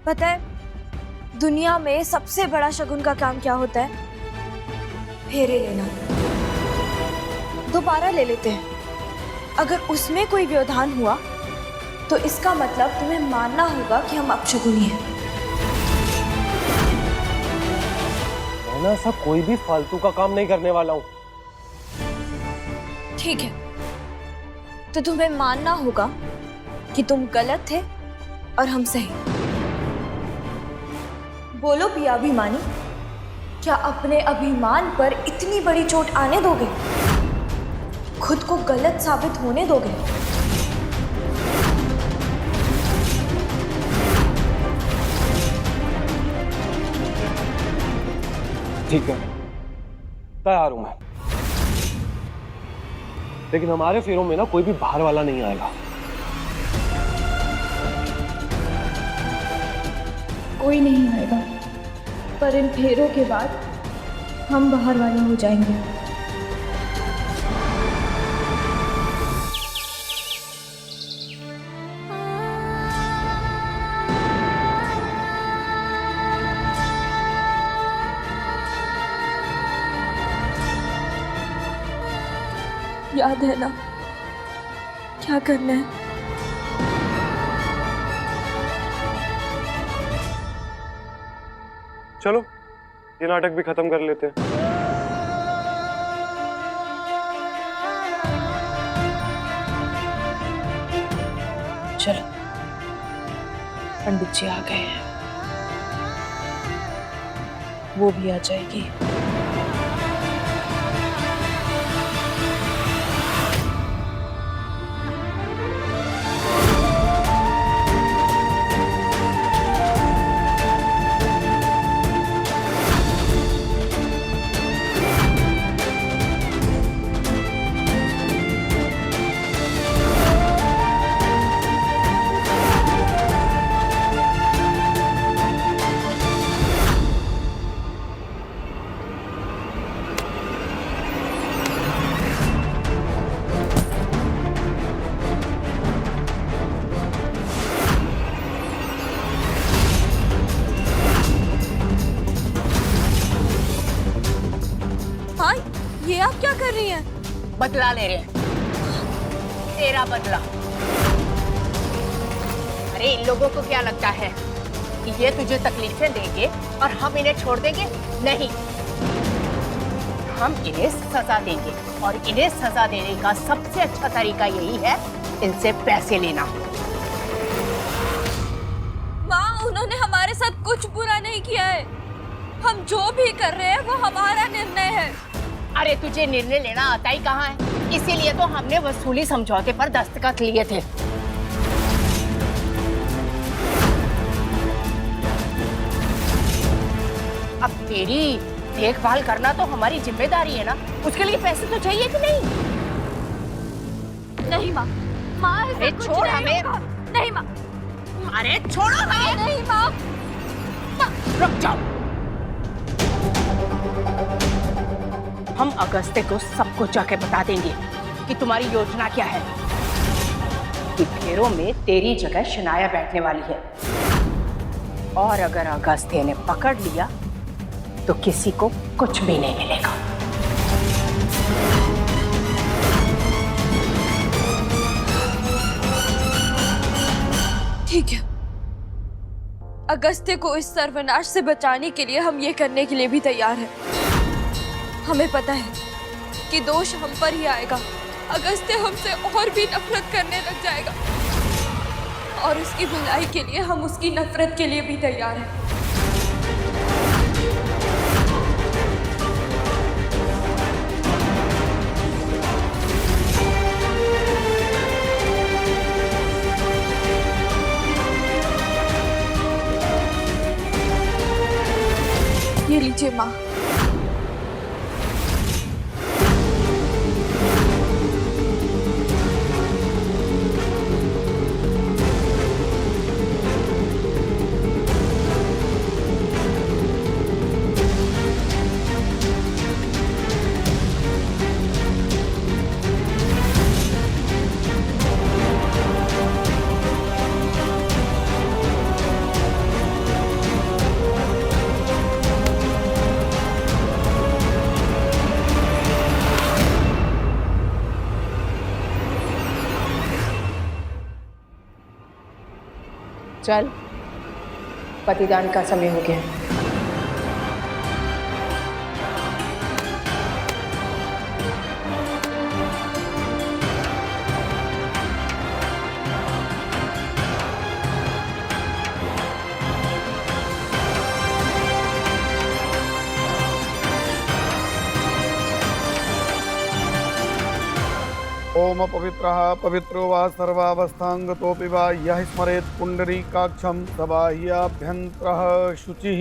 पता है दुनिया में सबसे बड़ा शगुन का काम क्या होता है? फेरे लेना। दोबारा ले लेते हैं। अगर उसमें कोई व्यवधान हुआ तो इसका मतलब तुम्हें मानना होगा कि हम अपशगुनी हैं। मैं ना ऐसा कोई भी फालतू का काम नहीं करने वाला हूँ। ठीक है, तो तुम्हें मानना होगा कि तुम गलत थे और हम सही। बोलो पिया अभिमानी, क्या अपने अभिमान पर इतनी बड़ी चोट आने दोगे? खुद को गलत साबित होने दोगे? ठीक है, तैयार हूं मैं, लेकिन हमारे फेरों में ना कोई भी बाहर वाला नहीं आएगा। कोई नहीं आएगा, पर इन फेरों के बाद हम बाहर वाले हो जाएंगे। याद है ना क्या करना है? चलो ये नाटक भी खत्म कर लेते हैं। चलो, पंडित जी आ गए हैं, वो भी आ जाएगी। हाँ, ये आप क्या कर रही हैं? बदला ले रहे हैं, तेरा बदला। अरे इन लोगों को क्या लगता है कि ये तुझे तकलीफें देंगे और हम इन्हें छोड़ देंगे? नहीं, हम इन्हें सजा देंगे और इन्हें सजा देने का सबसे अच्छा तरीका यही है, इनसे पैसे लेना। माँ, उन्होंने हमारे साथ कुछ बुरा नहीं किया है। हम जो भी कर रहे हैं वो हमारा निर्णय है। अरे तुझे निर्णय लेना आता ही कहाँ है? इसीलिए तो हमने वसूली समझौते पर दस्तखत लिए थे। अब तेरी देखभाल करना तो हमारी जिम्मेदारी है ना, उसके लिए पैसे तो चाहिए कि नहीं? नहीं माँ, माँ अरे छोड़ हमें। नहीं माँ, अरे छोड़ो हमें। नहीं माँ। रुक जाओ, हम अगस्त्य को सब कुछ जाके बता देंगे कि तुम्हारी योजना क्या है, कि फेरों में तेरी जगह शनाया बैठने वाली है, और अगर अगस्त्य ने पकड़ लिया तो किसी को कुछ भी नहीं मिलेगा। ठीक है, अगस्त्य को इस सर्वनाश से बचाने के लिए हम ये करने के लिए भी तैयार हैं। हमें पता है कि दोष हम पर ही आएगा। अगस्त्य हमसे और भी नफरत करने लग जाएगा और उसकी भलाई के लिए हम उसकी नफरत के लिए भी तैयार हैं। ये लीजिए माँ। चल, पतिदान का समय हो गया है। ओम पवित्रः पवित्रो वा सर्वावस्थांगतोऽपि वा यः स्मरेत् पुंडरीकाक्षं सबाह्याभ्यन्तरः शुचिः।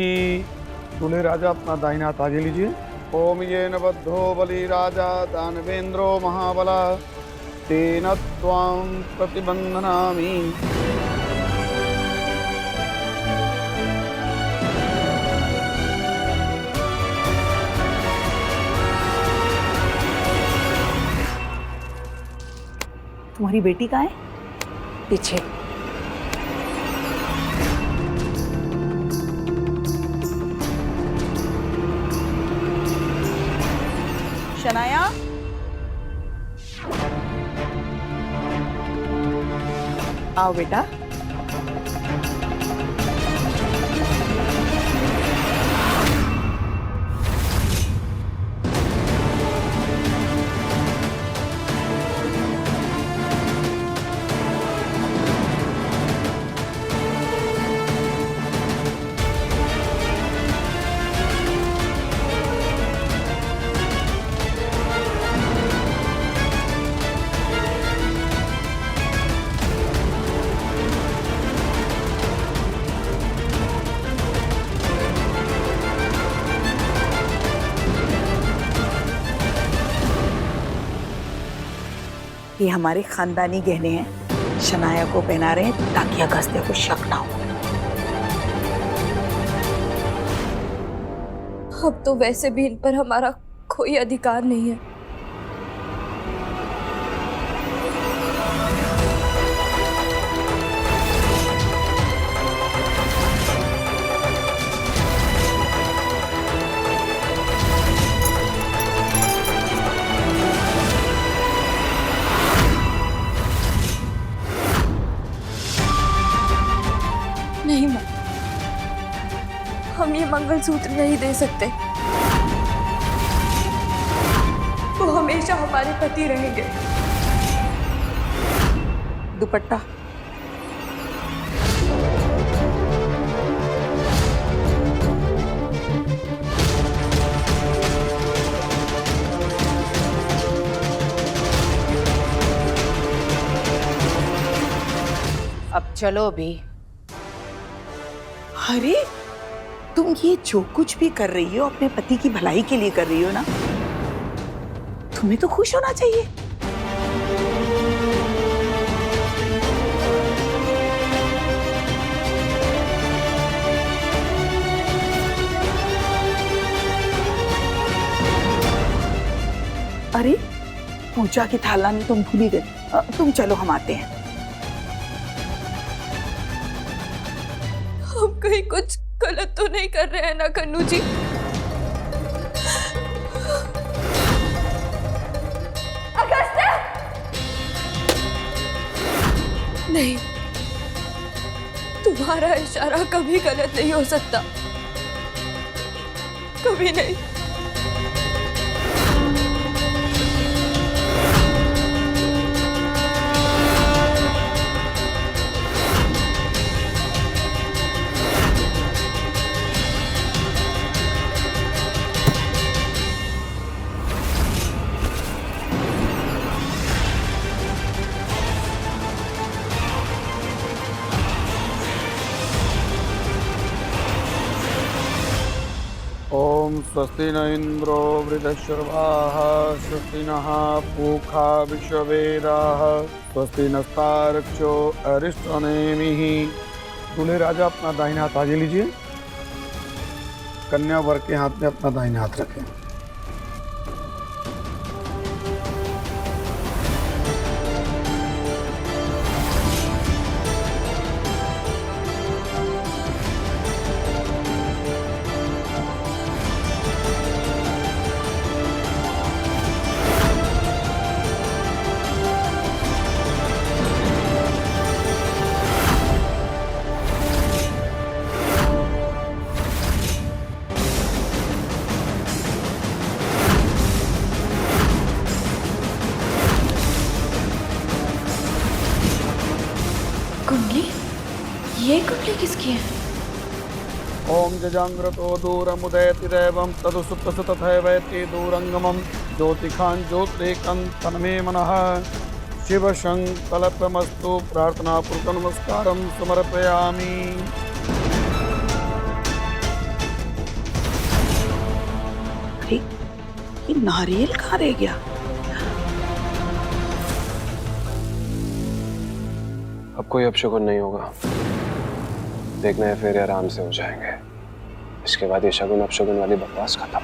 दूल्हे राजा अपना दाहिना हाथ आगे लीजिए। ओम येन बद्धो बलि राजा दानवेन्द्रो महाबला तेन त्वां प्रतिबन्धनामि। तुम्हारी बेटी कहाँ है? पीछे। शनाया, आओ बेटा। ये हमारे खानदानी गहने हैं, शनाया को पहना रहे हैं ताकि अगस्त्य को शक ना हो। अब तो वैसे भी इन पर हमारा कोई अधिकार नहीं है। नहीं माँ, हम ये मंगलसूत्र नहीं दे सकते। वो हमेशा हमारे पति रहेंगे। दुपट्टा। अब चलो भी। अरे तुम ये जो कुछ भी कर रही हो अपने पति की भलाई के लिए कर रही हो ना, तुम्हें तो खुश होना चाहिए। अरे पूजा की थाला में तुम भूल ही गए। तुम चलो, हम आते हैं। हम कहीं कुछ गलत तो नहीं कर रहे हैं ना कन्नू जी? अगस्त्य! नहीं, तुम्हारा इशारा कभी गलत नहीं हो सकता, कभी नहीं। ओम स्वस्ति न इंद्रो वृद्धश्रवाः स्वस्ति नः पूषा विश्ववेदाः स्वस्ति नस्तार्क्ष्यो अरिष्टनेमिः। दूल्हे राजा अपना दाहिना हाथ आगे लीजिए। कन्या वर के हाथ में अपना दाहिना हाथ रखें। ये कुंडली किसकी है? ओम जजांग्रतो दूरमुदयति दैवं तदुसुप्तस तथैवैति दूरंगमं ज्योतिखान् ज्योतिरेकं तन्मे मनः शिवशङ्कल्पमस्तु प्रार्थनापूर्वक नमस्कारं समर्पयामि। अरे ये नारियल कहाँ रह गया? अब कोई अपशगुन नहीं होगा, देखना है फिर आराम से हो जाएंगे। इसके बाद ये शगुन अपशगुन वाली बकवास खत्म।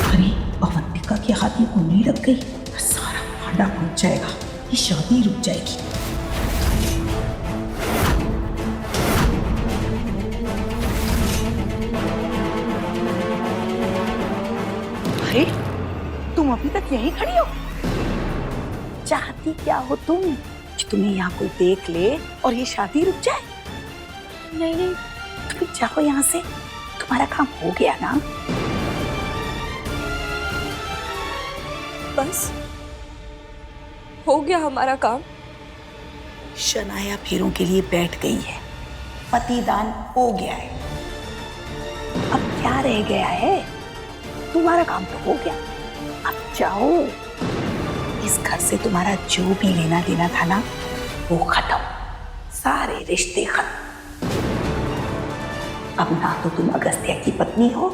अरे अवंतिका के हाथ में उंगली लग गई, सारा भांडा फूट जाएगा, ये शादी रुक जाएगी। अरे तुम अभी तक यहीं खड़ी हो? चाहती क्या हो तुम कि तुम्हें यहाँ कोई देख ले और ये शादी रुक जाए? नहीं नहीं, तुम जाओ यहाँ से, तुम्हारा काम हो गया ना। बस हो गया हमारा काम। शनाया फेरों के लिए बैठ गई है, पतिदान हो गया है, अब क्या रह गया है? तुम्हारा काम तो हो गया, अब जाओ। इस घर से तुम्हारा जो भी लेना देना था ना, वो खत्म, सारे रिश्ते खत्म। अब ना तो तुम अगस्त्य की पत्नी हो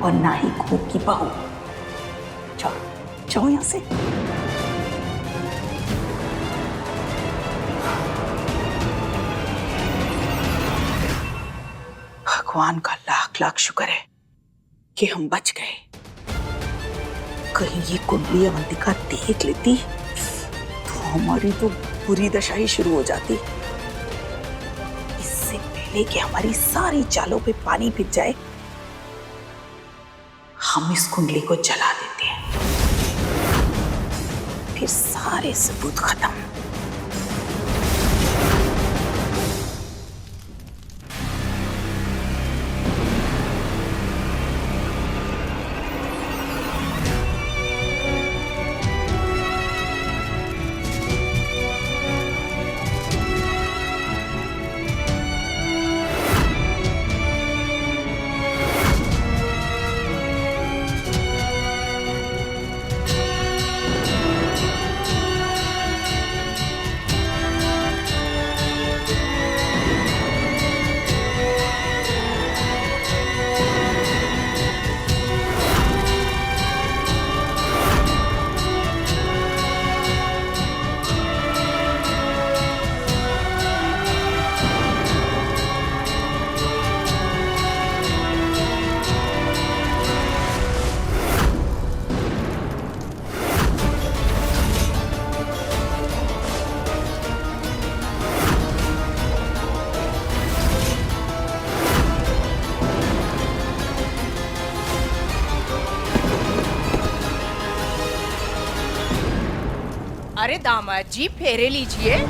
और ना ही खूब की बहू। जाओ जाओ यहां से। भगवान का लाख लाख शुक्र है कि हम बच गए। कहीं ये कुंडली अवंतिका देख लेती तो हमारी तो बुरी दशा ही शुरू हो जाती। इससे पहले कि हमारी सारी चालों पे पानी फिर जाए, हम इस कुंडली को जला देते हैं, फिर सारे सबूत खत्म। अरे दामाद जी, फेरे लीजिए।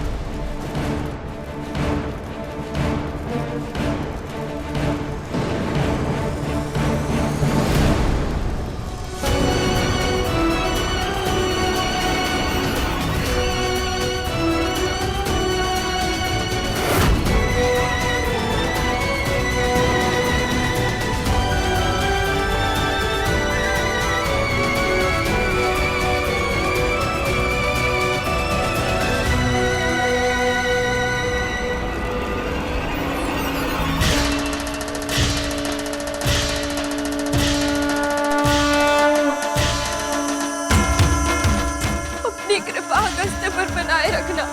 अगस्त्य पर बनाए रखना,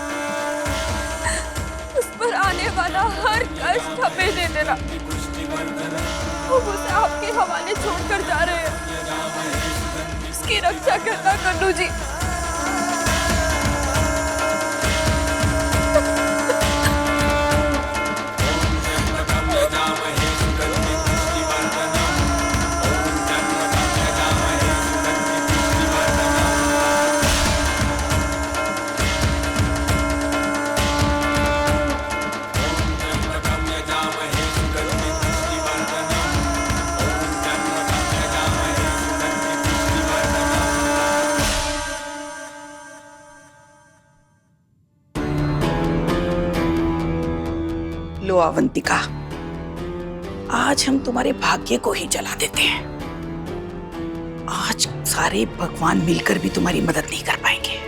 उस पर आने वाला हर कष्ट हमें दे देना। हम उसे आपके हवाले छोड़कर जा रहे हैं, उसकी रक्षा करना कन्नू जी। अवंतिका, आज हम तुम्हारे भाग्य को ही जला देते हैं। आज सारे भगवान मिलकर भी तुम्हारी मदद नहीं कर पाएंगे।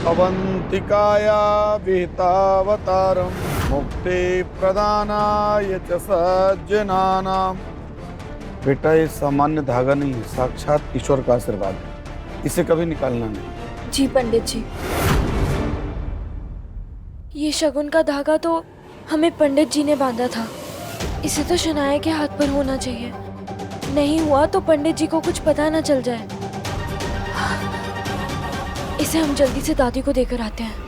अवंतिकाया विहितावतारं मुक्ति प्रदानाय च सज्जनानां। बेटा ये सामान्य धागा नहीं है, साक्षात ईश्वर का आशीर्वाद है, इसे कभी निकालना नहीं। जी पंडित जी, ये शगुन का धागा तो हमें पंडित जी ने बांधा था। इसे तो शनाया के हाथ पर होना चाहिए। नहीं हुआ तो पंडित जी को कुछ पता ना चल जाए। इसे हम जल्दी से दादी को देकर आते हैं।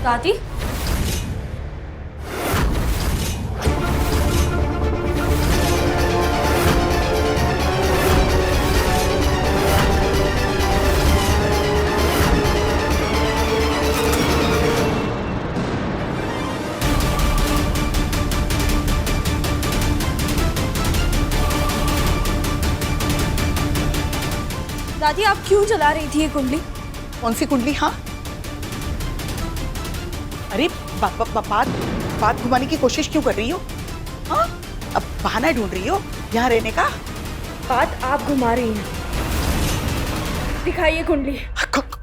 दादी, दादी आप क्यों जला रही थी ये कुंडली? कौन सी कुंडली? हाँ, अरे बात घुमाने की कोशिश क्यों कर रही हो? हाँ, अब बहाना ढूंढ रही हो यहाँ रहने का? बात आप घुमा रही हैं। दिखाइए कुंडली।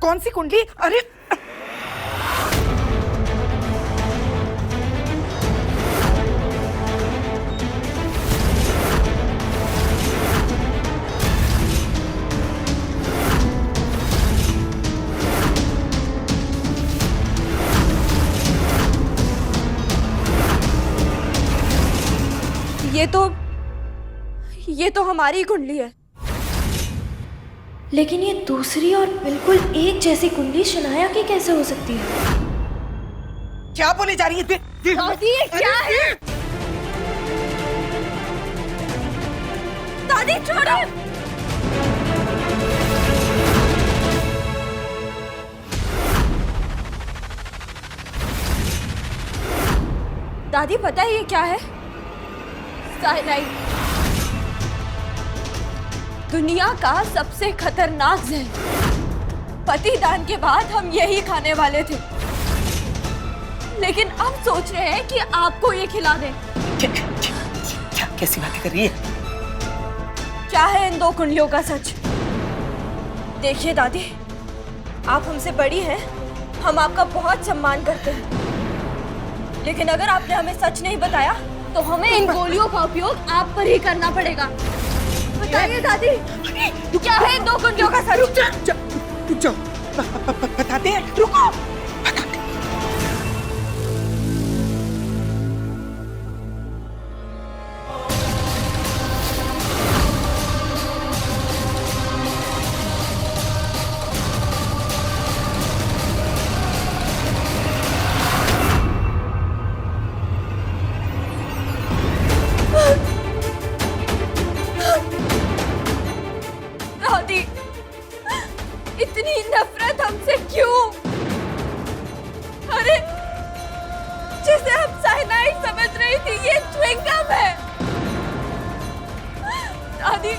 कौन सी कुंडली? अरे ये तो हमारी कुंडली है। लेकिन ये दूसरी और बिल्कुल एक जैसी कुंडली शनाया की कैसे हो सकती है? क्या बोले जा रही है? दादी ये क्या है? दादी छोड़ो। दादी पता है ये क्या है? साइनाइड, दुनिया का सबसे खतरनाक जहर। पतिदान के बाद हम यही खाने वाले थे, लेकिन अब सोच रहे हैं कि आपको ये खिला दें। क्या कैसी बातें कर रही है? क्या है इन दो कुंडलियों का सच? देखिए दादी, आप हमसे बड़ी हैं, हम आपका बहुत सम्मान करते हैं, लेकिन अगर आपने हमें सच नहीं बताया तो हमें इन गोलियों का उपयोग आप पर ही करना पड़ेगा। बताइए दादी, क्या है इन दो कुंडलियों का सच? रुक जाओ, बताते हैं, रुको। इतनी नफरत हमसे क्यों? अरे जिसे हम साइनाइड समझ रही थी ये च्युइंगम है। दादी,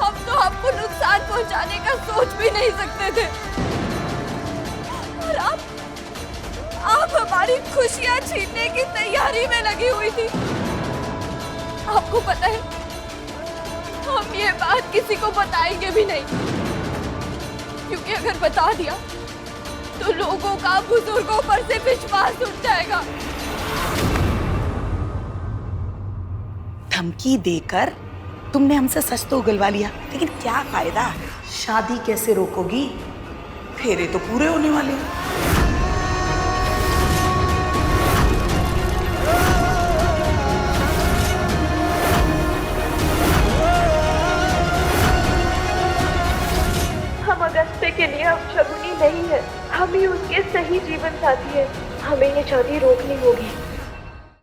हम तो आपको नुकसान पहुंचाने का सोच भी नहीं सकते थे, और आप हमारी खुशियां छीनने की तैयारी में लगी हुई थी। आपको पता है हम ये बात किसी को बताएंगे भी नहीं, क्योंकि अगर बता दिया तो लोगों का बुजुर्गों पर से विश्वास उठ जाएगा। धमकी देकर तुमने हमसे सच तो उगलवा लिया, लेकिन क्या फायदा? शादी कैसे रोकोगी? फेरे तो पूरे होने वाले हैं। हम अगस्त्य के लिए अब शगुनी नहीं है, हम ही उसके सही जीवन साथी है। हमें ये शादी रोकनी होगी।